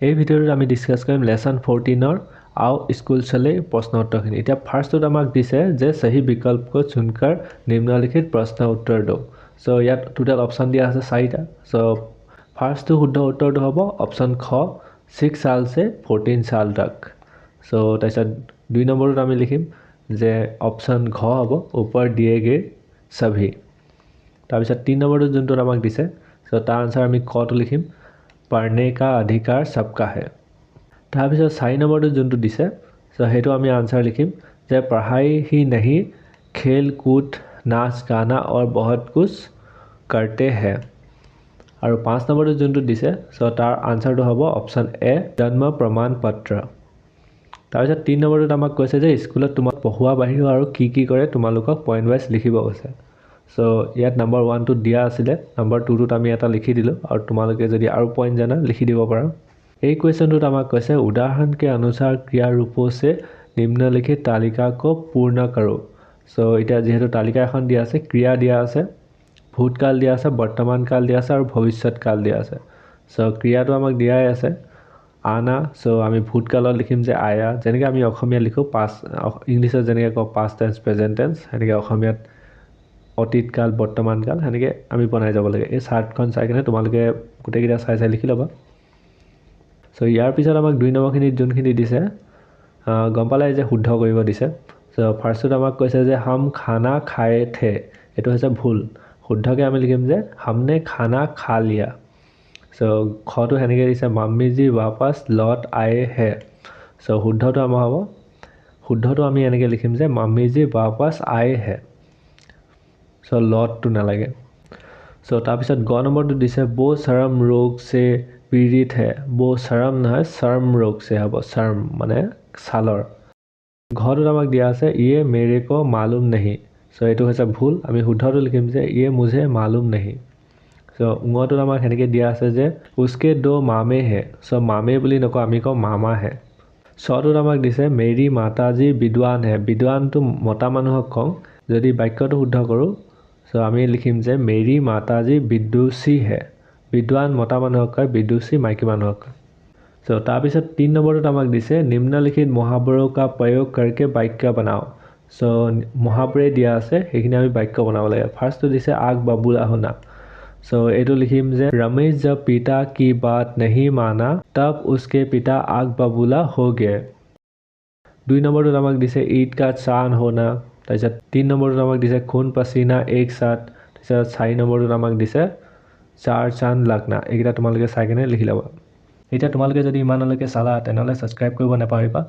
এই ভিডিঅ'টোত আমি ডিছকাছ কৰিম লেসন 14 आओ स्कूल चले प्रश्न उत्तरखिनि এতিয়া ফাৰ্ষ্টত আমাক দিছে যে सही विकल्प को चुनकर निम्नलिखित प्रश्न उत्तर दो सो ইয়াত টোটাল অপচন দিয়া আছে 4টা सो ফাৰ্ষ্টটো শুদ্ধ উত্তৰটো হ'ব অপচন খ 6 साल से 14 साल तक सो তাৰপিছত 2 নম্বৰত আমি লিখিম যে অপচন ঘ হ'ব ऊपर दिए गए सभी তাৰপিছত 3 নম্বৰটো যোনটো আমাক দিছে सो তাৰ आंसर আমি কটো লিখিম पढ़ने का अधिकार सबका है তাৰপিছত 4 নম্বৰটো যোনটো দিছে সো হেতু আমি आंसर লিখিম যে पढ़ाई ही नहीं खेल कूद नाच गाना और बहुत कुछ करते हैं আৰু 5 নম্বৰটো যোনটো দিছে সো তাৰ आंसरটো হ'ব অপচন এ জন্ম প্ৰমাণ পত্ৰ তাৰপিছত 3 নম্বৰটোত আমাক কৈছে যে স্কুলত তোমাক পঢ়ুৱা বাহিৰ আৰু কি কৰে তোমালোকক পইণ্ট ওয়াইজ লিখিব কৈছে সো ইয়াত নম্বৰ 1 টো দিয়া আছিল নম্বৰ 2 টোত আমি এটা লিখি দিলো আৰু তোমালোকে যদি আৰু পইণ্ট জানা লিখি দিব পাৰা এই क्वेश्चनটোত আমাক কৈছে उदाहरण के अनुसार क्रिया रूपों से निम्नलिखित तालिका को पूर्ण करो सो এটা যেহেতু তালিকা এখন দিয়া আছে ক্রিয়া দিয়া আছে ভূতকাল দিয়া আছে বৰ্তমান কাল দিয়া আছে আৰু ভৱিষ্যত কাল দিয়া আছে সো ক্ৰিয়াটো আমাক দিয়াই আছে আনা সো আমি ভূতকালত লিখিম যে আয়া যেনেকৈ আমি অসমীয়া লিখো পাস ইংলিশত যেনেকৈ কও পাস্ট টেন্স প্ৰেজেন্ট টেন্স হেনেকৈ অসমীয়াত অতীত কাল বৰ্তমান কাল হেনেকৈ আমি বনাই যাব লাগে এই চাৰ্টখন চাই কিনে তোমালোকে গোটেইকেইটা চাই লিখি ল'বা সো ইয়াৰ পিছত আমাক 2 নম্বৰখিনি যোনখিনি দিছে গম পালাই যে শুদ্ধ কৰিব দিছে সো ফাৰ্ষ্টত আমাক কৈছে যে हम खाना खाए थे এটো হৈছে ভুল শুদ্ধকে আমি লিখিম যে हमने खाना खा लिया সো খটো হেনেকৈ দিছে मम्मी जी वापस लौट आए हैं সো শুদ্ধটো আমাৰ হ'ব শুদ্ধটো আমি এনেকৈ লিখিম যে मम्मी जी वापस आए हैं সো লটটো নালাগে সো তাৰপিছত গ নম্বৰটো দিছে वो शर्म रोग से पीड़ित है वो शर्म নহয় शर्म रोग से হ'ব शर्म মানে ছালৰ ঘৰটো আমাক দিয়া আছে ये मेरे को मालूम नहीं সো এটো হৈছে ভুল আমি শুদ্ধটো লিখিম যে ये मुझे मालूम नहीं সো উঙটো আমাক হেনেকৈ দিয়া আছে যে उसके दो मामे हैं সো मामे বুলি নকও আমি কও मामा है সটো আমাক দিছে मेरी माताजी विद्वान है विद्वानটো মতা মানুহক কও যদি বাক্যটো শুদ্ধ কৰো সো আমি লিখিম যে मेरी माताजी विदुषी है विद्वान মতা মানুহক কয় विदुषी माइकी মানুহক কয় सो তাৰপিছত 3 নম্বৰটো আমাক দিছে নিম্নলিখিত মহাবৰো का प्रयोग करके वाक्य बनाओ सो মহাবৰে দিয়া আছে এইখিনি আমি বাক্য বনাব লাগে ফাৰ্ষ্টটো দিছে आग बबूला होना सो एटो लिखिम जे रमेश जब पिता की बात नहीं माना तब उसके पिता आग बबूला हो गए 2 নম্বৰটো আমাক দিছে ईद का चांद होना তাৰপিছত 3 নম্বৰটো আমাক দিছে खून पसीना एक साथ তাৰপিছত 4 নম্বৰটো আমাক দিছে चार चांद लगना এইকেইটা তোমালোকে চাই কিনে লিখি ল'বা এতিয়া তোমালোকে যদি ইমানলৈকে চালা তেনেহলে সাবস্ক্ৰাইব কৰিব নাপাহৰিবা